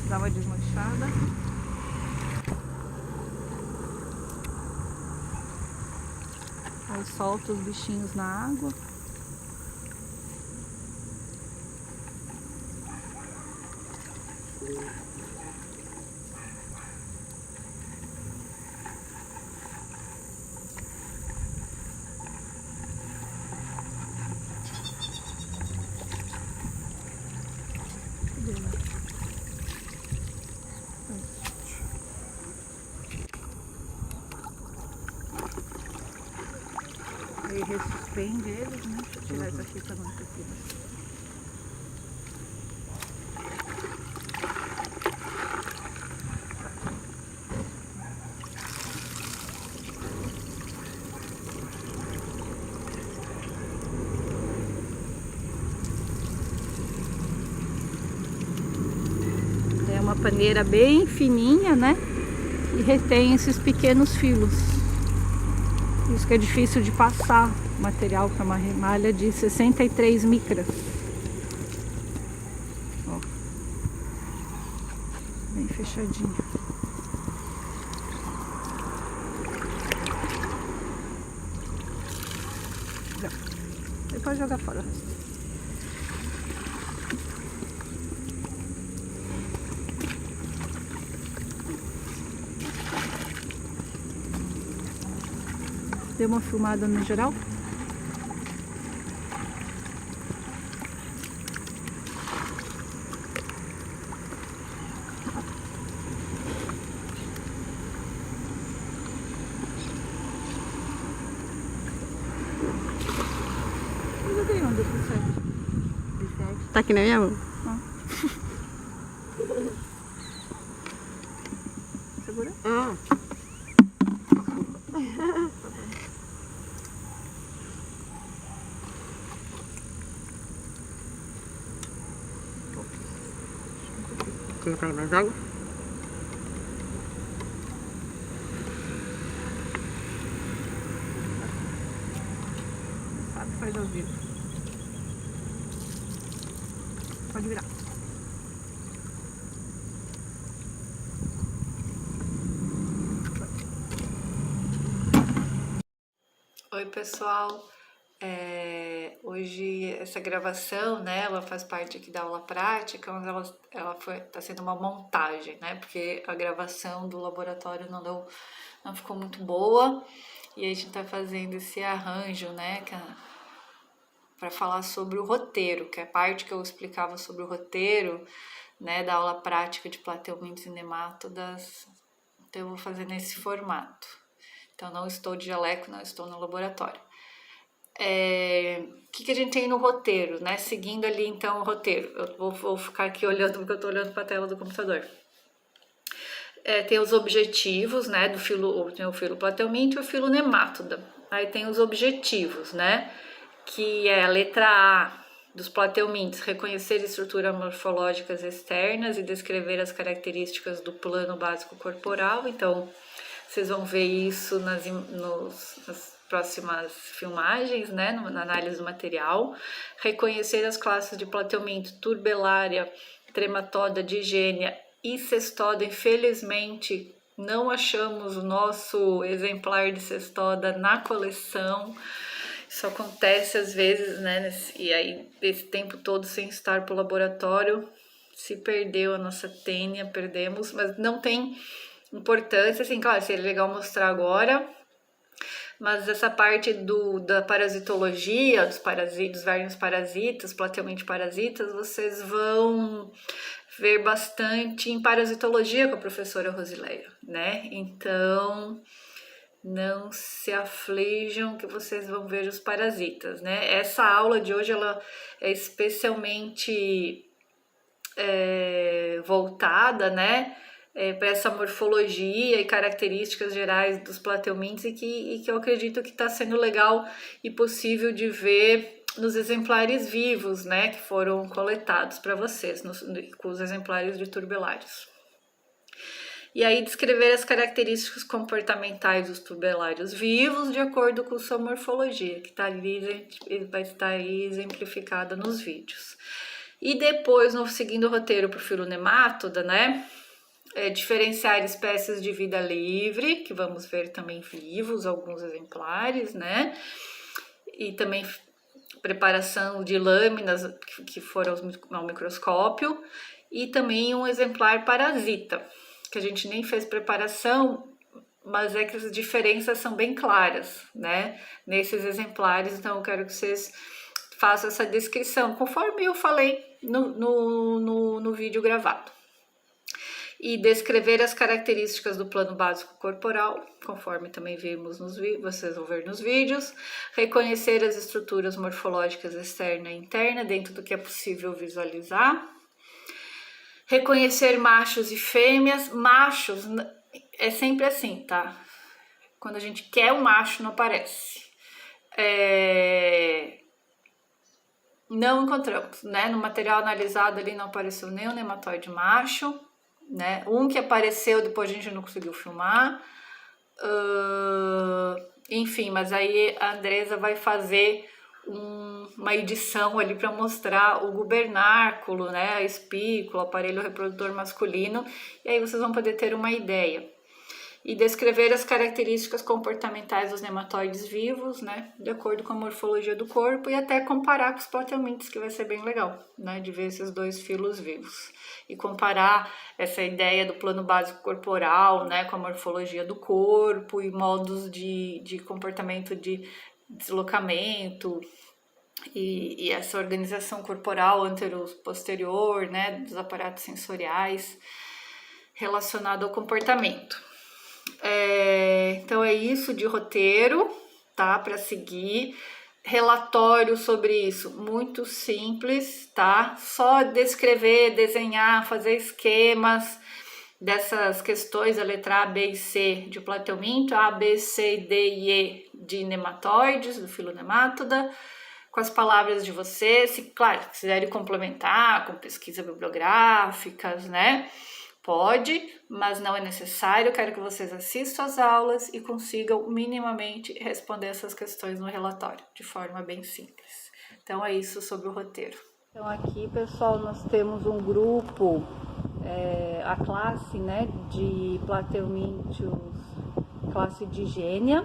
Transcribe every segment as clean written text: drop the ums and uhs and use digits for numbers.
Dá uma desmanchada. Aí solta os bichinhos na água. Aí ressuspende eles, né? Deixa eu tirar isso aqui pra não ter fila. É uma paneira bem fininha, né? E retém esses pequenos filos. Isso que é difícil de passar o material para uma malha de 63 micras. Ó, bem fechadinho. Você pode jogar fora o resto. Deu uma filmada no geral. Eu joguei onde esse serve. Tá aqui na minha mão. Segura. Quer pegar mais água? Sabe, faz ao vivo. Pode virar. Oi, pessoal. Hoje essa gravação, né, ela faz parte aqui da aula prática, mas ela tá sendo uma montagem, né, porque a gravação do laboratório não ficou muito boa e a gente tá fazendo esse arranjo, né, para falar sobre o roteiro, que é a parte que eu explicava sobre o roteiro, né, da aula prática de plateumintes e nemátodas. Então eu vou fazer nesse formato. Então não estou de jaleco, não estou no laboratório. O que a gente tem no roteiro, né? Seguindo ali então o roteiro. Eu vou ficar aqui olhando, porque eu estou olhando para a tela do computador. Tem os objetivos, né? Tem o filo platelminte e o filo nemátoda. Aí tem os objetivos, né? Que é a letra A dos plateumintes: reconhecer estruturas morfológicas externas e descrever as características do plano básico corporal. Então, vocês vão ver isso nas próximas filmagens, né, na análise do material. Reconhecer as classes de plateuminto: turbelária, trematoda, digênia e cestoda. Infelizmente, não achamos o nosso exemplar de cestoda na coleção. Isso acontece às vezes, né, e aí esse tempo todo sem estar pro laboratório, se perdeu a nossa tênia, perdemos, mas não tem importância, assim, claro, seria legal mostrar agora, mas essa parte da parasitologia, dos vermes parasitas, plateumintes parasitas, vocês vão ver bastante em parasitologia com a professora Rosileia, né? Então, não se aflijam que vocês vão ver os parasitas, né? Essa aula de hoje, ela é especialmente voltada, né? Para essa morfologia e características gerais dos plateumintes e que eu acredito que está sendo legal e possível de ver nos exemplares vivos, né, que foram coletados para vocês, com os exemplares de turbelários. E aí descrever as características comportamentais dos turbelários vivos de acordo com sua morfologia, que tá ali, vai estar aí exemplificada nos vídeos. E depois, seguindo o roteiro para o filonemátoda, né, diferenciar espécies de vida livre, que vamos ver também vivos, alguns exemplares, né, e também preparação de lâminas que foram ao microscópio, e também um exemplar parasita, que a gente nem fez preparação, mas é que as diferenças são bem claras, né, nesses exemplares. Então eu quero que vocês façam essa descrição, conforme eu falei no vídeo gravado. E descrever as características do plano básico corporal, conforme também vimos vocês vão ver nos vídeos. Reconhecer as estruturas morfológicas externa e interna dentro do que é possível visualizar. Reconhecer machos e fêmeas. Machos é sempre assim, tá? Quando a gente quer um macho, não aparece. Não encontramos, né? No material analisado ali não apareceu nem o nematóide macho, né? Um que apareceu, depois a gente não conseguiu filmar. Enfim, mas aí a Andresa vai fazer uma edição ali para mostrar o gubernáculo, né? A espícula, o aparelho reprodutor masculino, e aí vocês vão poder ter uma ideia. E descrever as características comportamentais dos nematóides vivos, né, de acordo com a morfologia do corpo, e até comparar com os plateumintes, que vai ser bem legal, né, de ver esses dois filos vivos. E comparar essa ideia do plano básico corporal, né, com a morfologia do corpo e modos de comportamento de deslocamento e essa organização corporal antero-posterior, né, dos aparatos sensoriais relacionado ao comportamento. Então é isso de roteiro, tá? Para seguir. Relatório sobre isso, muito simples, tá? Só descrever, desenhar, fazer esquemas dessas questões, a letra A, B e C de plateuminto, A, B, C, D e E de nematóides, do filonemátoda, com as palavras de vocês. Se, claro, quiserem complementar com pesquisas bibliográficas, né? Pode, mas não é necessário. Eu quero que vocês assistam às aulas e consigam minimamente responder essas questões no relatório, de forma bem simples. Então é isso sobre o roteiro. Então aqui, pessoal, nós temos um grupo, a classe, né, de plateumintios, classe de Gênia,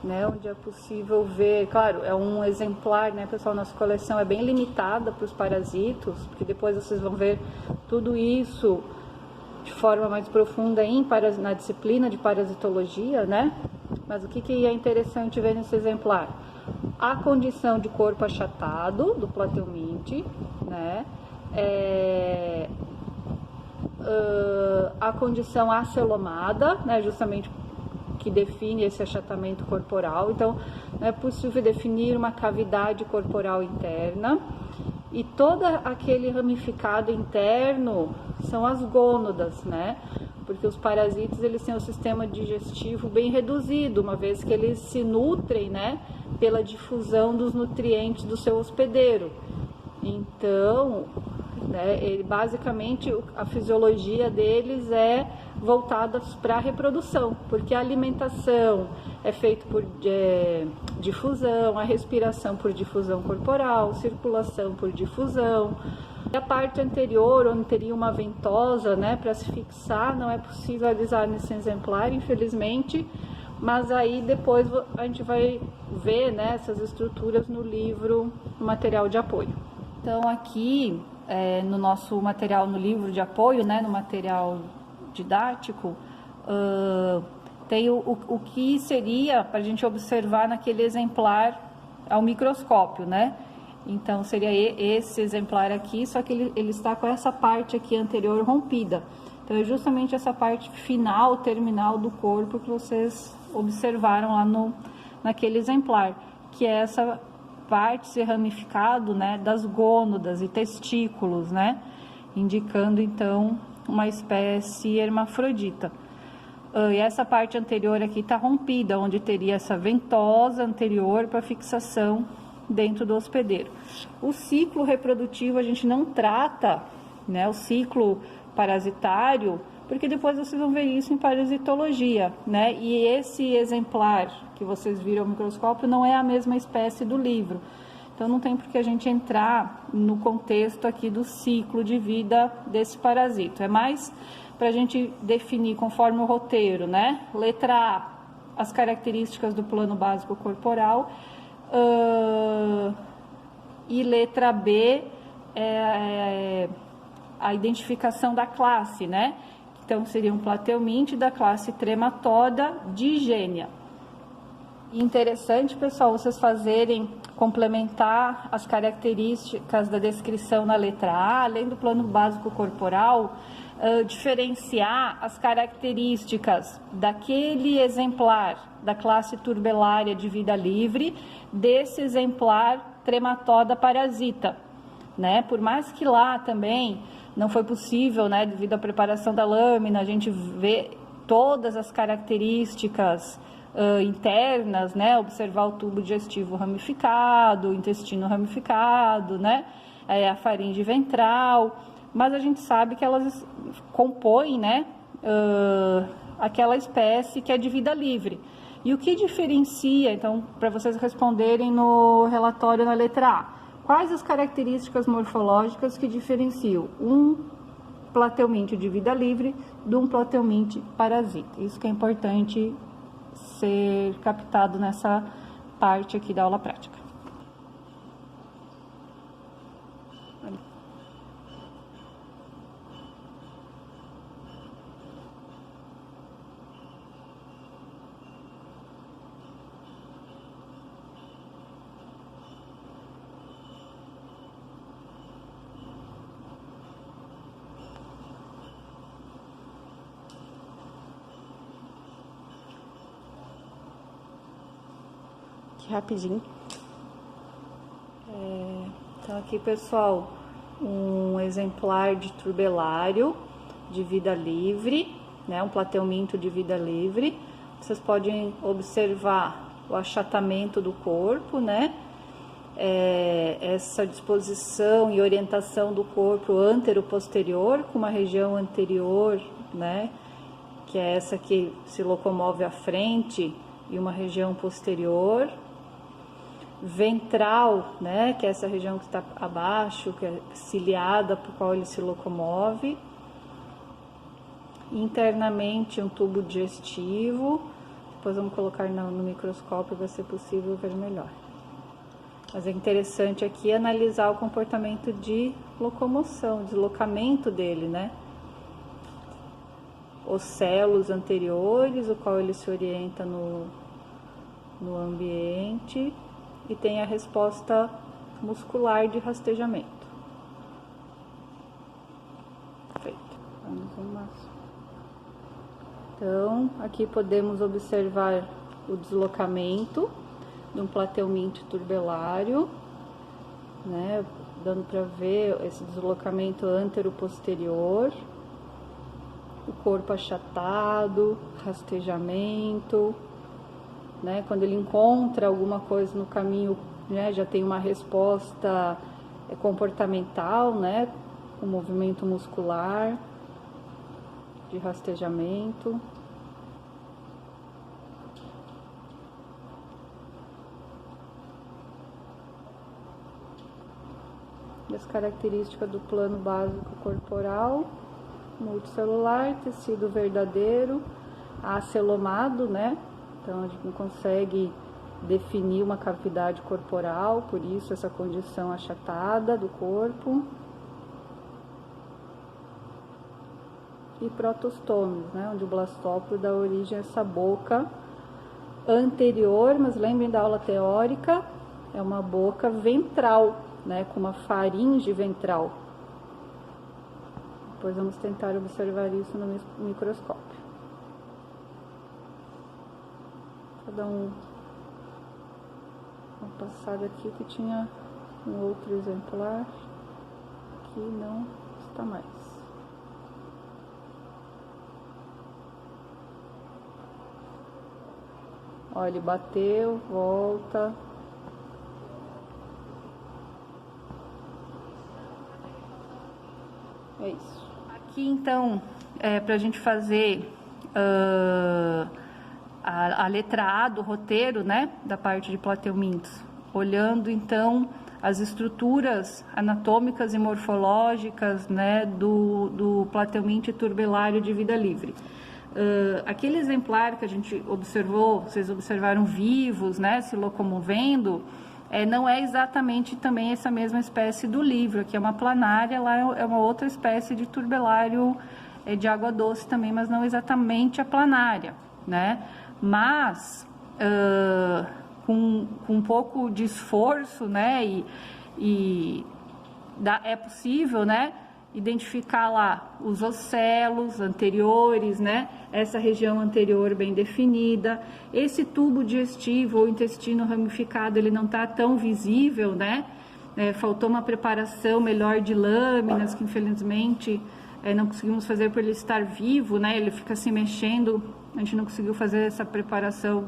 né, onde é possível ver, claro, é um exemplar, né, pessoal, nossa coleção é bem limitada para os parasitos, porque depois vocês vão ver tudo isso de forma mais profunda na disciplina de parasitologia, né? Mas o que é interessante ver nesse exemplar? A condição de corpo achatado do plateuminte, né? A condição acelomada, né? Justamente que define esse achatamento corporal. Então, não é possível definir uma cavidade corporal interna. E todo aquele ramificado interno são as gônadas, né? Porque os parasitas, eles têm um sistema digestivo bem reduzido, uma vez que eles se nutrem, né, pela difusão dos nutrientes do seu hospedeiro. Então, né, basicamente a fisiologia deles é voltada para a reprodução, porque a alimentação é feita por difusão, a respiração por difusão corporal, circulação por difusão. E a parte anterior, onde teria uma ventosa, né, para se fixar, não é possível alisar nesse exemplar, infelizmente, mas aí depois a gente vai ver, né, essas estruturas no livro, no material de apoio. Então aqui, no nosso material, no livro de apoio, né, no material didático, tem o que seria para a gente observar naquele exemplar ao microscópio, né? Então seria esse exemplar aqui, só que ele está com essa parte aqui anterior rompida. Então é justamente essa parte final, terminal do corpo que vocês observaram lá naquele exemplar, que é essa vártice ramificado, né, das gônadas e testículos, né, indicando então uma espécie hermafrodita. E essa parte anterior aqui está rompida, onde teria essa ventosa anterior para fixação dentro do hospedeiro. O ciclo reprodutivo a gente não trata, né, o ciclo parasitário, porque depois vocês vão ver isso em parasitologia, né? E esse exemplar que vocês viram ao microscópio não é a mesma espécie do livro. Então não tem por que a gente entrar no contexto aqui do ciclo de vida desse parasito. É mais para a gente definir conforme o roteiro, né? Letra A, as características do plano básico corporal. E letra B, a identificação da classe, né? Então, seria um plateuminte da classe Trematoda digênia. Interessante, pessoal, vocês complementar as características da descrição na letra A, além do plano básico corporal, diferenciar as características daquele exemplar da classe turbelária de vida livre desse exemplar Trematoda parasita, né? Por mais que lá também não foi possível, né, devido à preparação da lâmina, a gente vê todas as características internas, né, observar o tubo digestivo ramificado, o intestino ramificado, né, a faringe ventral, mas a gente sabe que elas compõem, né, aquela espécie que é de vida livre. E o que diferencia, então, para vocês responderem no relatório na letra A, quais as características morfológicas que diferenciam um plateuminte de vida livre de um plateuminte parasita? Isso que é importante ser captado nessa parte aqui da aula prática. Rapidinho. Então aqui, pessoal, um exemplar de turbelário de vida livre, né, um plateuminto de vida livre. Vocês podem observar o achatamento do corpo, né, essa disposição e orientação do corpo antero-posterior, com uma região anterior, né, que é essa que se locomove à frente, e uma região posterior. Ventral, né, que é essa região que está abaixo, que é ciliada, por qual ele se locomove. Internamente, um tubo digestivo. Depois vamos colocar no microscópio, vai ser possível ver melhor. Mas é interessante aqui analisar o comportamento de locomoção, deslocamento dele, né? Os celos anteriores, o qual ele se orienta no ambiente. E tem a resposta muscular de rastejamento. Feito. Então, aqui podemos observar o deslocamento de um plateuminto turbelário, né? Dando para ver esse deslocamento antero-posterior, o corpo achatado, rastejamento. Né, quando ele encontra alguma coisa no caminho, né, já tem uma resposta comportamental, né, com movimento muscular, de rastejamento. E as características do plano básico corporal, multicelular, tecido verdadeiro, acelomado, né? Então, a gente não consegue definir uma cavidade corporal, por isso essa condição achatada do corpo. E protostomes, né, onde o blastópio dá origem a essa boca anterior, mas lembrem da aula teórica, é uma boca ventral, né, com uma faringe ventral. Depois vamos tentar observar isso no microscópio. Vou dar uma passada aqui que tinha um outro exemplar que não está mais. Olha, ele bateu, volta. É isso. Aqui então, para a gente fazer a letra A do roteiro, né, da parte de plateumintos, olhando então as estruturas anatômicas e morfológicas, né, do plateuminto turbelário de vida livre. Aquele exemplar que a gente observou, vocês observaram vivos, né, se locomovendo, não é exatamente também essa mesma espécie do livro, que é uma planária, lá é uma outra espécie de turbelário de água doce também, mas não exatamente a planária, né? Mas com um pouco de esforço, né, é possível, né, identificar lá os ocelos anteriores, né, essa região anterior bem definida. Esse tubo digestivo ou intestino ramificado, ele não está tão visível, né, faltou uma preparação melhor de lâminas, que infelizmente não conseguimos fazer por ele estar vivo, né, ele fica se mexendo, a gente não conseguiu fazer essa preparação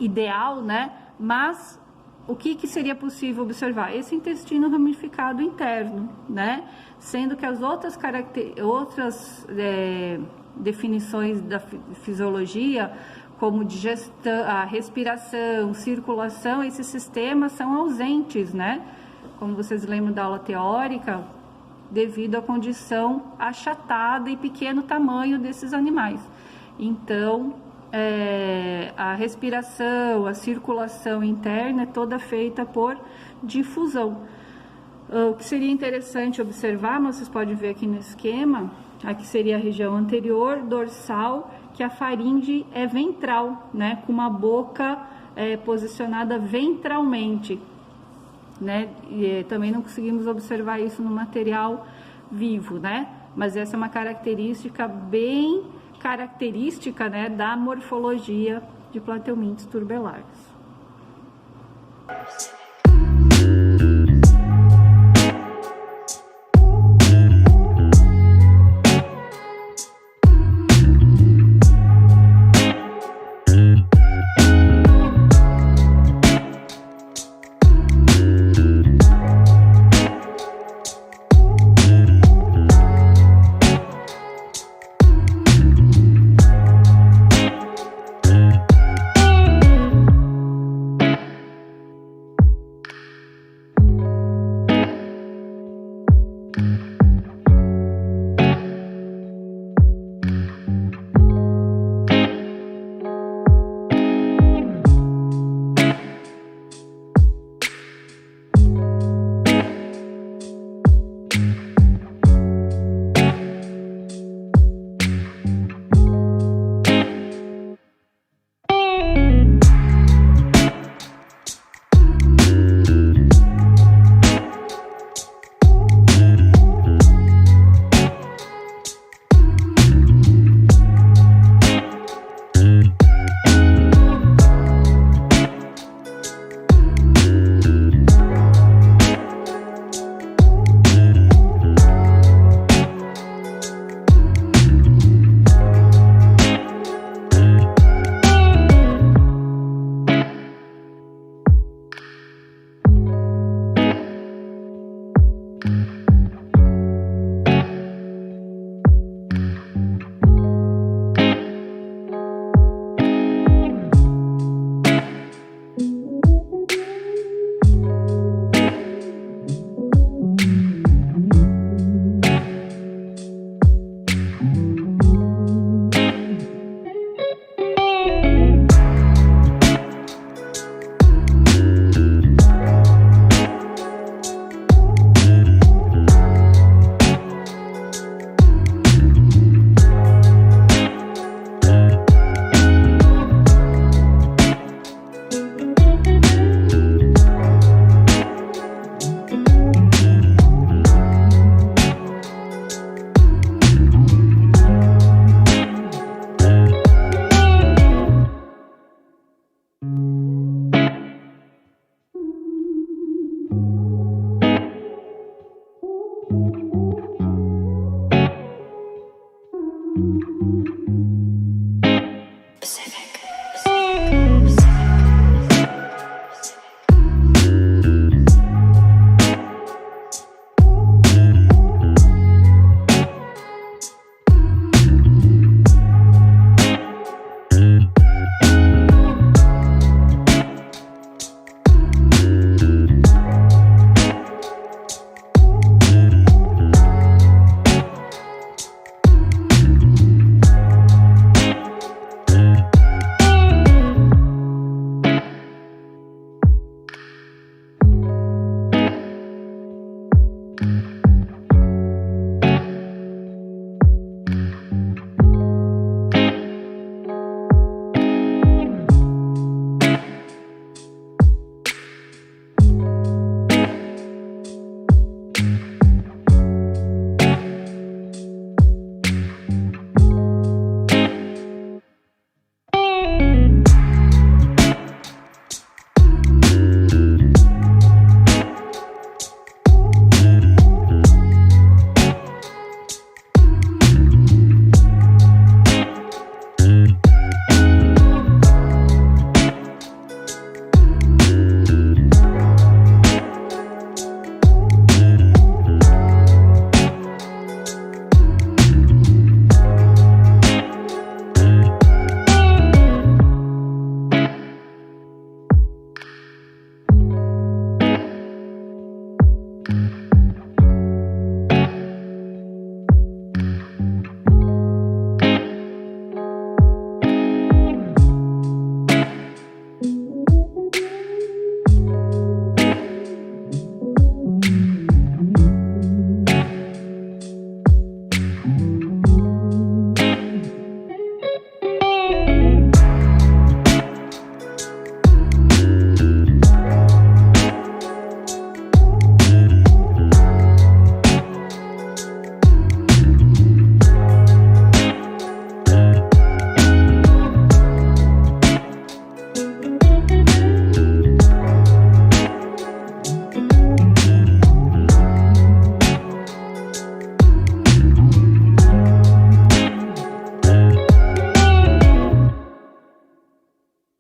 ideal, né, mas o que seria possível observar? Esse intestino ramificado interno, né? Sendo que as outras definições da fisiologia, como digestão, a respiração, circulação, esses sistemas são ausentes, né? Como vocês lembram da aula teórica, devido à condição achatada e pequeno tamanho desses animais. Então, a respiração, a circulação interna é toda feita por difusão. O que seria interessante observar, mas vocês podem ver aqui no esquema, aqui seria a região anterior, dorsal, que a faringe é ventral, né, com uma boca posicionada ventralmente, né, e também não conseguimos observar isso no material vivo, né, mas essa é uma característica bem característica, né, da morfologia de plateumintos turbelários.